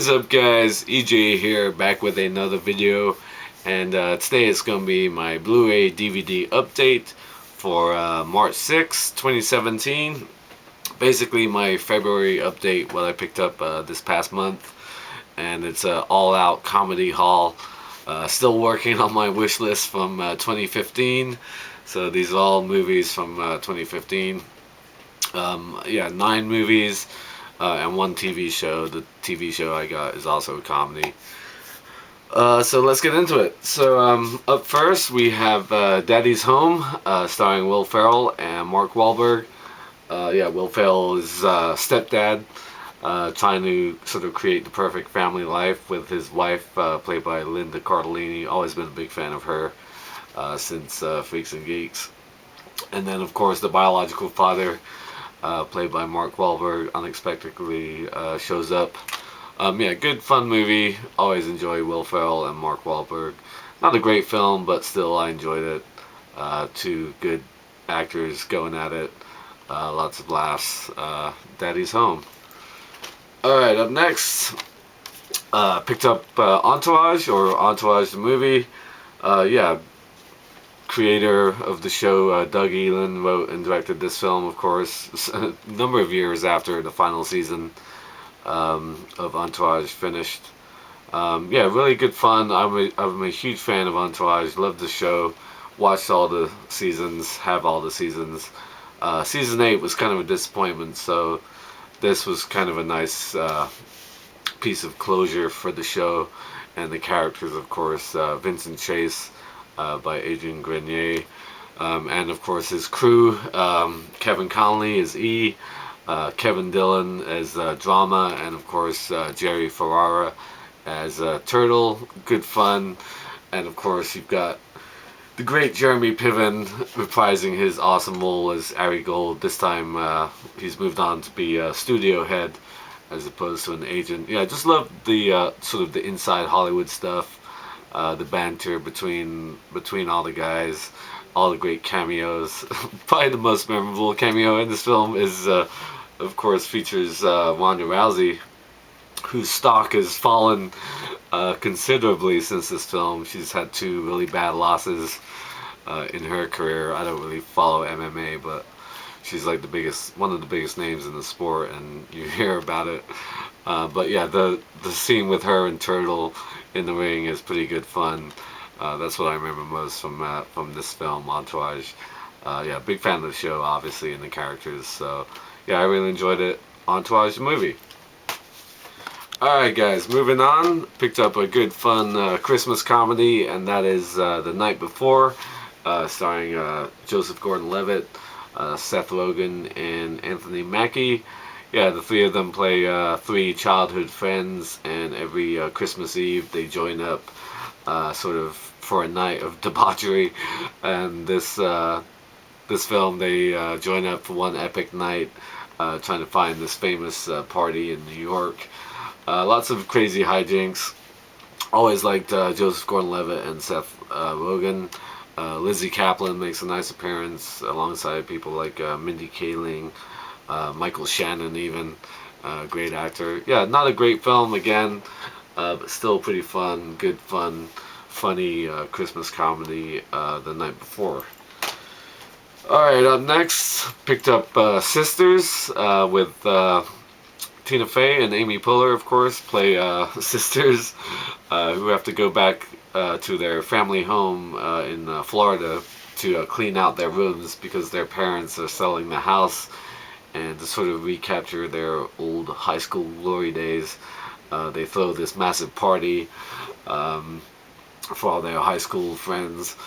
What is up, guys? EJ here, back with another video, and today it's going to be my Blu-ray DVD update for March 6, 2017. Basically my February update, what I picked up this past month, and it's an all-out comedy haul. Still working on my wish list from 2015, so these are all movies from 2015. Yeah, 9 movies. And one TV show. The TV show I got is also a comedy. So let's get into it. So up first we have Daddy's Home, starring Will Ferrell and Mark Wahlberg. Yeah, Will Ferrell is stepdad, trying to sort of create the perfect family life with his wife, played by Linda Cardellini. Always been a big fan of her since Freaks and Geeks. And then of course the biological father, played by Mark Wahlberg, unexpectedly shows up. Yeah, good fun movie. Always enjoy Will Ferrell and Mark Wahlberg. Not a great film, but still I enjoyed it. Two good actors going at it. Lots of laughs. Daddy's Home. Alright, up next, picked up Entourage, or Entourage the movie. Yeah, creator of the show, Doug Elin, wrote and directed this film, of course, a number of years after the final season of Entourage finished. Yeah, really good fun. I'm a huge fan of Entourage. Love the show. Watched all the seasons. Have all the seasons. Season 8 was kind of a disappointment, so this was kind of a nice piece of closure for the show and the characters, of course. Vincent Chase, by Adrian Grenier, and of course his crew. Kevin Connolly as E, Kevin Dillon as Drama, and of course Jerry Ferrara as Turtle. Good fun. And of course you've got the great Jeremy Piven reprising his awesome role as Ari Gold. This time he's moved on to be a studio head as opposed to an agent. Yeah, I just love the sort of the inside Hollywood stuff. The banter between all the guys, all the great cameos. Probably the most memorable cameo in this film is, of course, features Ronda Rousey, whose stock has fallen considerably since this film. She's had 2 really bad losses in her career. I don't really follow MMA, but she's like one of the biggest names in the sport, and you hear about it. But yeah, the scene with her and Turtle in the ring is pretty good fun. That's what I remember most from this film, Entourage. Yeah, big fan of the show, obviously, and the characters. So yeah, I really enjoyed it. Entourage the movie. Alright, guys, moving on. Picked up a good fun Christmas comedy, and that is The Night Before, starring Joseph Gordon-Levitt, Seth Rogen, and Anthony Mackie. Yeah, the 3 of them play 3 childhood friends, and every Christmas Eve they join up sort of for a night of debauchery. And this film, they join up for one epic night trying to find this famous party in New York. Lots of crazy hijinks. Always liked Joseph Gordon-Levitt and Seth Rogen. Lizzie Kaplan makes a nice appearance alongside people like Mindy Kaling, Michael Shannon even, great actor. Yeah, not a great film again, but still pretty fun, good fun, funny Christmas comedy, The Night Before. Alright, up next, picked up Sisters, with Tina Fey and Amy Poehler, of course, play sisters who have to go back to their family home in Florida to clean out their rooms because their parents are selling the house, and to sort of recapture their old high school glory days. They throw this massive party for all their high school friends,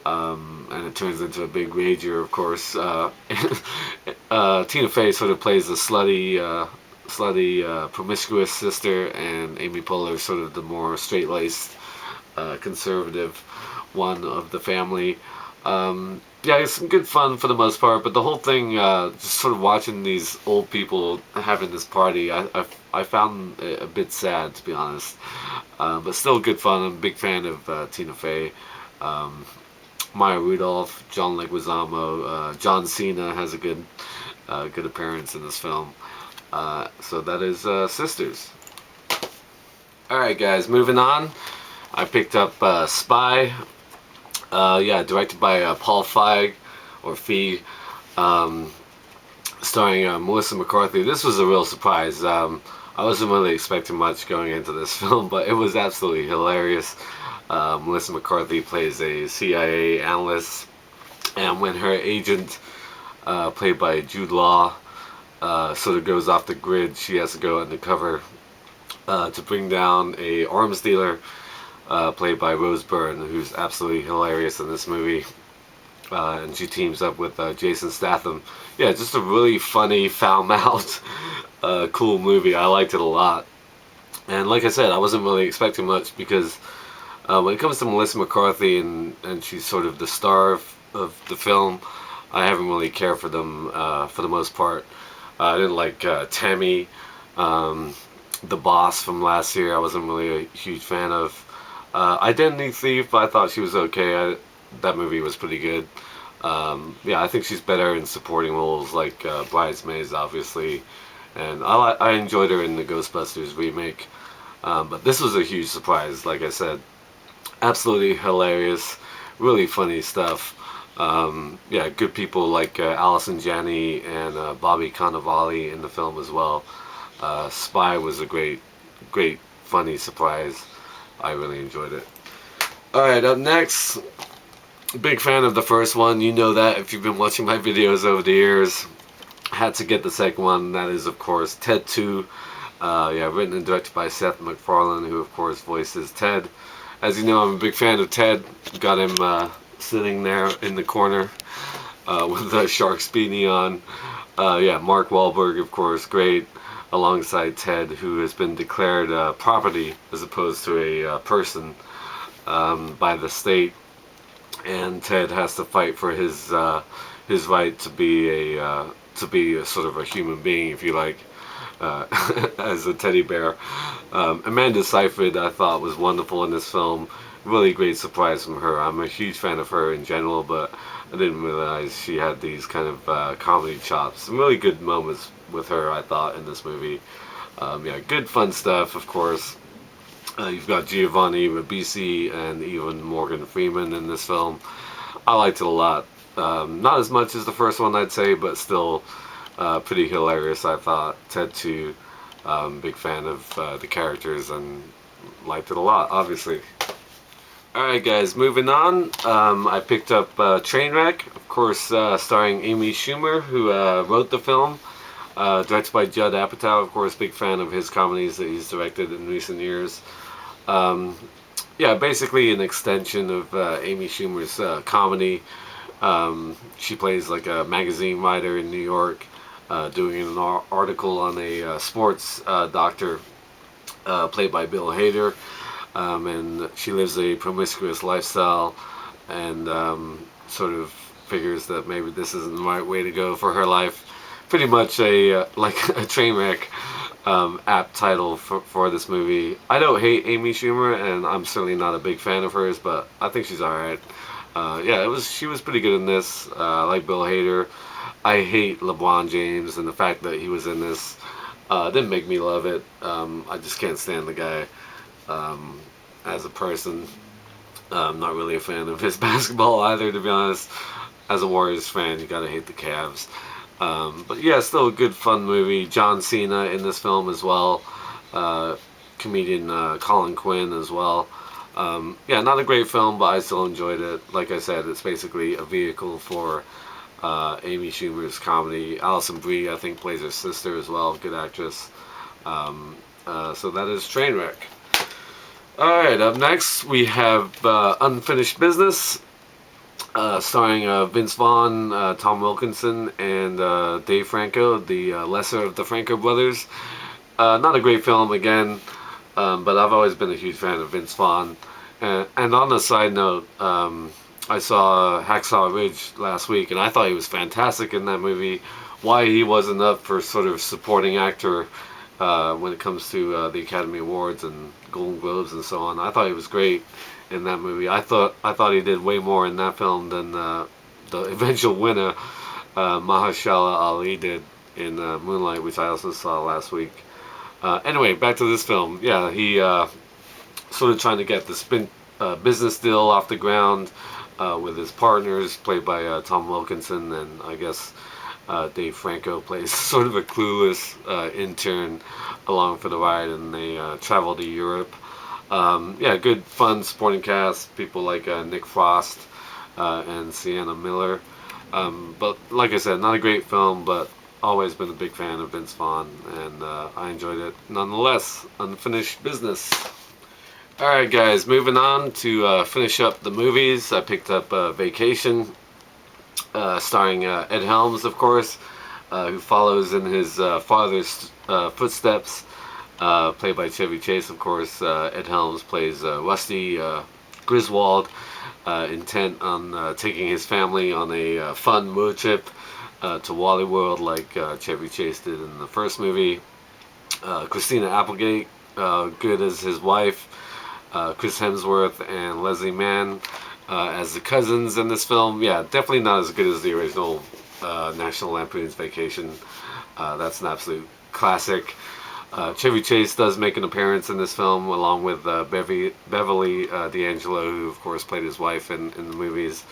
and it turns into a big rager, of course. Tina Fey sort of plays the slutty, promiscuous sister, and Amy Poehler sort of the more straight-laced, conservative one of the family. Yeah, it's some good fun for the most part, but the whole thing, just sort of watching these old people having this party, I found it a bit sad, to be honest. But still good fun. I'm a big fan of Tina Fey. Maya Rudolph, John Leguizamo, John Cena has a good appearance in this film. So that is Sisters. Alright guys, moving on. I picked up Spy. Yeah, directed by Paul Feig, or Feig, um, starring Melissa McCarthy. This was a real surprise. I wasn't really expecting much going into this film, but it was absolutely hilarious. Melissa McCarthy plays a CIA analyst, and when her agent, played by Jude Law, sort of goes off the grid, she has to go undercover to bring down a arms dealer, played by Rose Byrne, who's absolutely hilarious in this movie. And she teams up with Jason Statham. Yeah, just a really funny, foul-mouthed, cool movie. I liked it a lot. And like I said, I wasn't really expecting much because when it comes to Melissa McCarthy and she's sort of the star of the film, I haven't really cared for them for the most part. I didn't like Tammy, the boss from last year. I wasn't really a huge fan of. Identity Thief, I thought she was okay. That movie was pretty good. Yeah, I think she's better in supporting roles like Bridesmaids, obviously. And I enjoyed her in the Ghostbusters remake. But this was a huge surprise, like I said. Absolutely hilarious. Really funny stuff. Yeah, good people like Allison Janney and Bobby Cannavale in the film as well. Spy was a great, funny surprise. I really enjoyed it. Alright, up next, big fan of the first one. You know that if you've been watching my videos over the years. Had to get the second one. That is, of course, Ted 2. Yeah, written and directed by Seth MacFarlane, who, of course, voices Ted. As you know, I'm a big fan of Ted. Got him sitting there in the corner with the Sharks beanie on. Yeah, Mark Wahlberg, of course, great. Alongside Ted, who has been declared property as opposed to a person by the state, and Ted has to fight for his right to be a sort of a human being, if you like, as a teddy bear. Amanda Seyfried, I thought, was wonderful in this film. Really great surprise from her. I'm a huge fan of her in general, but I didn't realize she had these kind of comedy chops. Some really good moments with her, I thought, in this movie. Yeah, good fun stuff, of course. You've got Giovanni Ribisi and even Morgan Freeman in this film. I liked it a lot. Not as much as the first one, I'd say, but still pretty hilarious, I thought. Ted 2, big fan of the characters and liked it a lot, obviously. Alright guys, moving on. I picked up Trainwreck, of course, starring Amy Schumer, who wrote the film. Directed by Judd Apatow, of course, big fan of his comedies that he's directed in recent years. Yeah, basically an extension of Amy Schumer's comedy. She plays like a magazine writer in New York, doing an article on a sports doctor, played by Bill Hader. And she lives a promiscuous lifestyle and sort of figures that maybe this isn't the right way to go for her life. Pretty much a like a Trainwreck apt title for this movie. I don't hate Amy Schumer, and I'm certainly not a big fan of hers, but I think she's alright. Yeah, she was pretty good in this. I like Bill Hader. I hate LeBron James, and the fact that he was in this didn't make me love it. I just can't stand the guy. As a person, I'm not really a fan of his basketball either, to be honest. As a Warriors fan, you gotta hate the Cavs. But yeah, still a good fun movie. John Cena in this film as well. Comedian Colin Quinn as well. Yeah, not a great film, but I still enjoyed it. Like I said, it's basically a vehicle for Amy Schumer's comedy. Alison Brie, I think, plays her sister as well. Good actress. So that is Trainwreck. Alright, up next we have Unfinished Business, starring Vince Vaughn, Tom Wilkinson, and Dave Franco, the lesser of the Franco brothers. Not a great film, again, but I've always been a huge fan of Vince Vaughn. And on a side note, I saw Hacksaw Ridge last week, and I thought he was fantastic in that movie. Why he wasn't up for sort of supporting actor when it comes to the Academy Awards and Golden Globes and so on. I thought he was great in that movie. I thought he did way more in that film than the eventual winner, Mahershala Ali, did in Moonlight, which I also saw last week. Anyway, back to this film. Yeah, he sort of trying to get the business deal off the ground with his partners, played by Tom Wilkinson, and I guess Dave Franco plays sort of a clueless intern along for the ride, and they travel to Europe. Yeah, good, fun supporting cast. People like Nick Frost and Sienna Miller. But like I said, not a great film, but always been a big fan of Vince Vaughn, and I enjoyed it nonetheless. Unfinished business. Alright guys, moving on to finish up the movies. I picked up Vacation, starring Ed Helms, of course, who follows in his father's footsteps, played by Chevy Chase, of course. Ed Helms plays Rusty Griswold, intent on taking his family on a fun road trip to Wally World, like Chevy Chase did in the first movie. Christina Applegate, good as his wife. Chris Hemsworth and Leslie Mann as the cousins in this film. Yeah, definitely not as good as the original National Lampoon's Vacation. That's an absolute classic. Chevy Chase does make an appearance in this film, along with Beverly D'Angelo, who of course played his wife in the movies.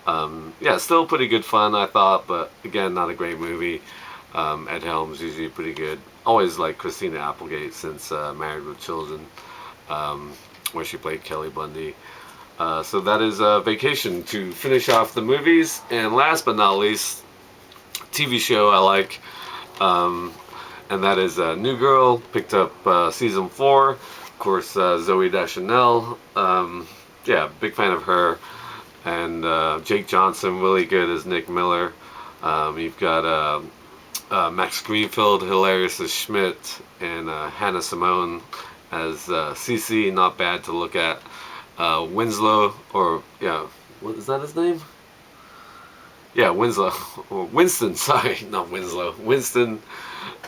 Yeah, still pretty good fun, I thought, but again, not a great movie. Ed Helms usually pretty good. Always like Christina Applegate since Married with Children, where she played Kelly Bundy. So that is Vacation to finish off the movies. And last but not least, TV show I like, and that is New Girl. Picked up season 4. Of course, Zooey Deschanel. Yeah, big fan of her. And Jake Johnson, really good as Nick Miller. You've got Max Greenfield, hilarious as Schmidt, and Hannah Simone as Cece, not bad to look at. Winslow, or yeah, what is that his name? Yeah, Winslow, or Winston, sorry, not Winslow. Winston,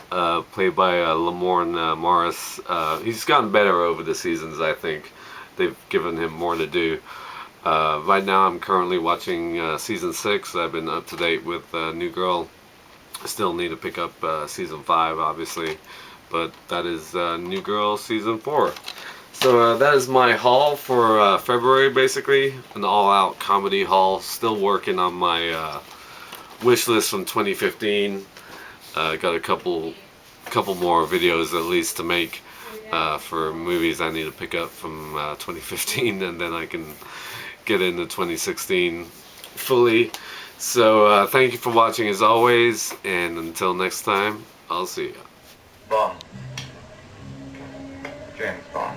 played by Lamorne Morris. He's gotten better over the seasons, I think. They've given him more to do. Right now I'm currently watching season 6. I've been up to date with New Girl. Still need to pick up season 5, obviously, but that is New Girl season 4. So that is my haul for February, basically. An all-out comedy haul. Still working on my wish list from 2015. Got a couple more videos at least to make for movies I need to pick up from 2015, and then I can get into 2016 fully. So thank you for watching as always, and until next time, I'll see you. Bond. James Bond.